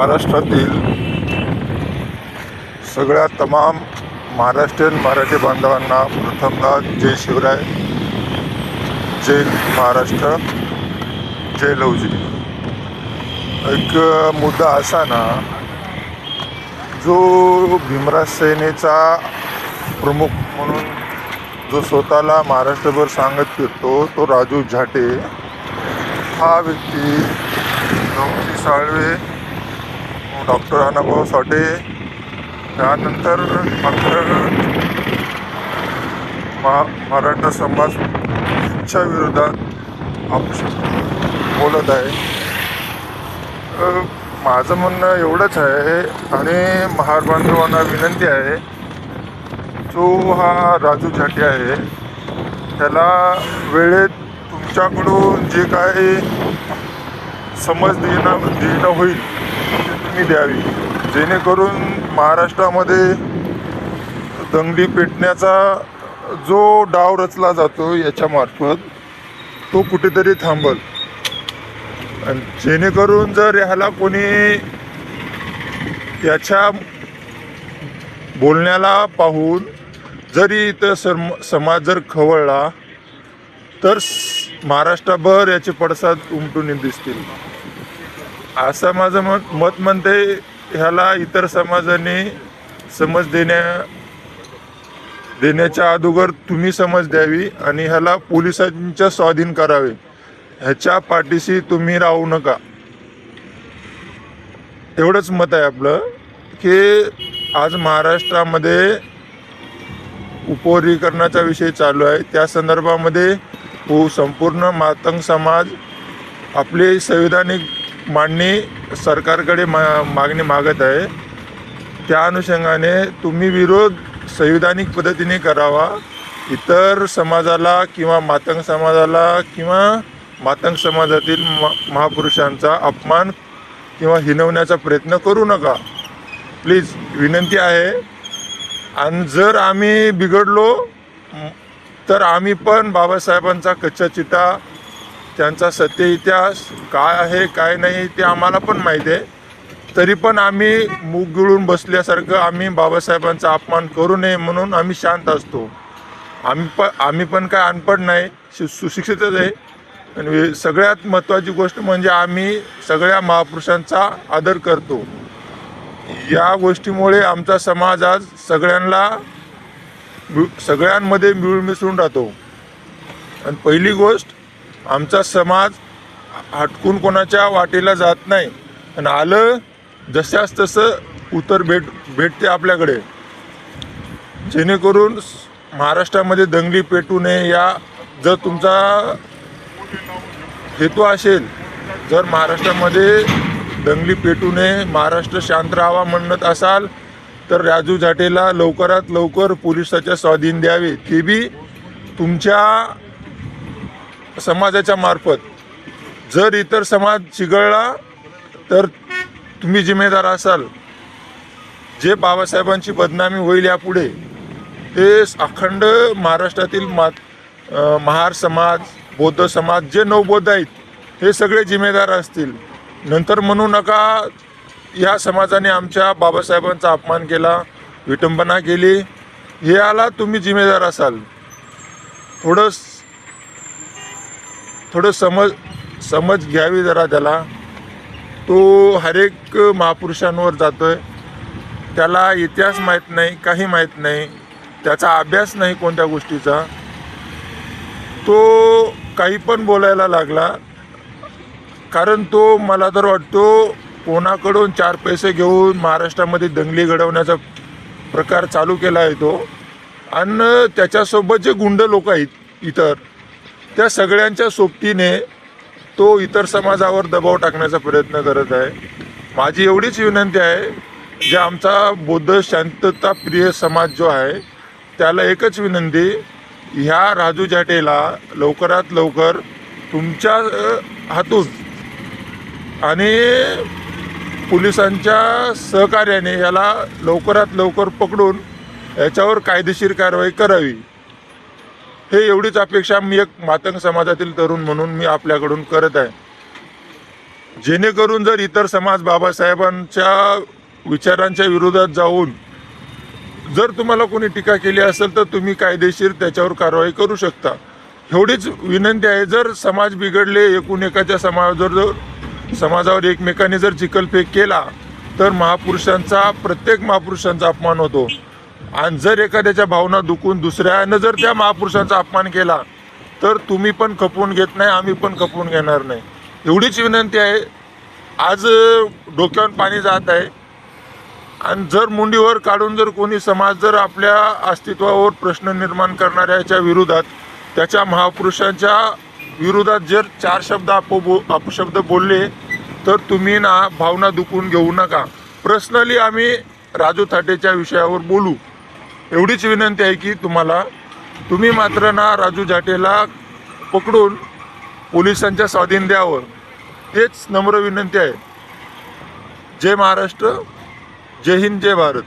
महाराष्ट्रातील सगळ्या तमाम महाराष्ट्रीयन मराठी बांधवांना प्रथमतः जय शिवराय, जय महाराष्ट्र, जय लवजी. एक मुद्दा असा ना, जो भीमराज सेनेचा प्रमुख म्हणून जो स्वतःला महाराष्ट्रभर सांगत फिरतो तो राजू झाटे हा व्यक्ती गौरी साळवे, डॉक्टर अण्णाभाऊ साठे, त्यानंतर मात्र मराठा समाजच्या विरोधात बोलत आहे. माझं म्हणणं एवढंच आहे आणि महार बांधवांना विनंती आहे, जो हा राजू झाटे आहे त्याला वेळेत तुमच्याकडून जे काही समज देणं होईल ते तुम्ही द्यावी, जेणेकरून महाराष्ट्रामध्ये दंगली पेटण्याचा जो डाव रचला जातो याच्यामार्फत तो कुठेतरी थांबल. आणि जेणेकरून जर ह्याला कोणी याच्या बोलण्याला पाहून जरी इथं समाज जर खवळला तर महाराष्ट्रभर याचे पडसाद उमटून दिसतील, असं माझं मत म्हणते. ह्याला इतर समाजाने समज देण्याच्या अगोदर तुम्ही समज द्यावी आणि ह्याला पोलिसांच्या स्वाधीन करावे. ह्याच्या पाठीशी तुम्ही राहू नका, एवढंच मत आहे आपलं. की आज महाराष्ट्रामध्ये उपवर्गीकरणाचा विषय चालू आहे, त्या संदर्भामध्ये संपूर्ण मातंग समाज आपली संविधानिक मांडणी सरकारकडे मागणी मागत आहे. त्या अनुषंगाने तुम्ही विरोध संविधानिक पद्धतीने करावा. इतर समाजाला किंवा मातंग समाजाला किंवा मातंग समाजातील महापुरुषांचा अपमान किंवा हिणवण्याचा प्रयत्न करू नका, प्लीज, विनंती आहे. आणि जर आम्ही बिघडलो तर आम्ही पण बाबासाहेबांचा कच्चा चिटा, त्यांचा सत्य इतिहास काय आहे काय नाही ते आम्हाला पण माहीत आहे. तरी पण आम्ही मूग गिळून बसल्यासारखं आम्ही बाबासाहेबांचा अपमान करू नये म्हणून आम्ही शांत असतो. आम्ही पण काय अनपढ नाही, सुशिक्षितच आहे. आणि सगळ्यात महत्त्वाची गोष्ट म्हणजे आम्ही सगळ्या महापुरुषांचा आदर करतो. या गोष्टीमुळे आमचा समाज आज सगळ्यांमध्ये मिळून मिसळून राहतो. आणि पहिली गोष्ट, आमचा समाज हटकून कोणाच्या वाटेला जात नाही आणि आलं जशास तसं उत्तर भेटते आपल्याकडे. जेणेकरून महाराष्ट्रामध्ये दंगली पेटू नये, या जर तुमचा हेतू असेल, जर महाराष्ट्रामध्ये दंगली पेटू नये, महाराष्ट्र शांत राहावा म्हणत असाल तर राजू झाटेला लवकरात लवकर पोलिसाच्या स्वाधीन द्यावे, ते बी तुमच्या समाजाच्या मार्फत. जर इतर समाज चिघळला तर तुम्ही जिम्मेदार असाल. जे बाबासाहेबांची बदनामी होईल यापुढे ते अखंड महाराष्ट्रातील महार समाज, बौद्ध समाज, जे नवबौद्ध आहेत हे सगळे जिम्मेदार असतील. नंतर म्हणू नका या समाजाने आमच्या बाबासाहेबांचा अपमान केला, विटंबना केली, हे याला तुम्ही जिम्मेदार असाल. थोडं समज घ्यावी जरा त्याला. तो हरेक महापुरुषांवर जातोय, त्याला इतिहास माहीत नाही, काही माहीत नाही, त्याचा अभ्यास नाही कोणत्या गोष्टीचा. तो काही पण बोलायला लागला, कारण तो मला तर वाटतो कोणाकडून 4 पैसे घेऊन महाराष्ट्रामध्ये दंगली घडवण्याचा प्रकार चालू केला आहे तो. आणि त्याच्यासोबत जे गुंड लोक आहेत इतर, त्या सगळ्यांच्या सोबतीने तो इतर समाजावर दबाव टाकण्याचा प्रयत्न करत आहे. माझी एवढीच विनंती आहे, जे आमचा बौद्ध शांतताप्रिय समाज जो आहे त्याला एकच विनंती, ह्या राजू झाटेला लवकरात लवकर तुमच्या हातून आणि पोलिसांच्या सहकार्याने याला लवकरात लवकर पकडून याच्यावर कायदेशीर कारवाई करावी. हे एवढीच अपेक्षा मी एक मातंग समाजातील तरुण म्हणून मी आपल्याकडून करत आहे. जेणेकरून जर इतर समाज बाबासाहेबांच्या विचारांच्या विरोधात जाऊन जर तुम्हाला कोणी टीका केली असेल तर तुम्ही कायदेशीर त्याच्यावर कारवाई करू शकता. एवढीच विनंती आहे. जर समाज बिघडले, एकूण एकाच्या समाजावर एकमेकांनी जर चिखलफेक केला तर प्रत्येक महापुरुषांचा अपमान होतो. आणि जर एखाद्याच्या भावना दुखून दुसऱ्यानं जर त्या महापुरुषांचा अपमान केला तर तुम्ही पण खपवून घेत नाही, आम्ही पण खपवून घेणार नाही. एवढीच विनंती आहे. आज डोक्यावर पाणी जात आहे आणि जर मुंडीवर काढून जर कोणी समाज जर आपल्या अस्तित्वावर प्रश्न निर्माण करणाऱ्याच्या विरोधात, त्याच्या महापुरुषांच्या विरोधात जर 4 शब्द अपशब्द बोलले तर तुम्ही ना भावना दुखून घेऊ नका. पर्सनली आम्ही राजू थाटेच्या विषयावर बोलू. एवढीच विनंती आहे की तुम्ही मात्र ना राजू थाटेला पकडून पोलिसांच्या स्वाधीन द्यावं. तेच नम्र विनंती आहे. जय महाराष्ट्र, जय हिंद, जय भारत.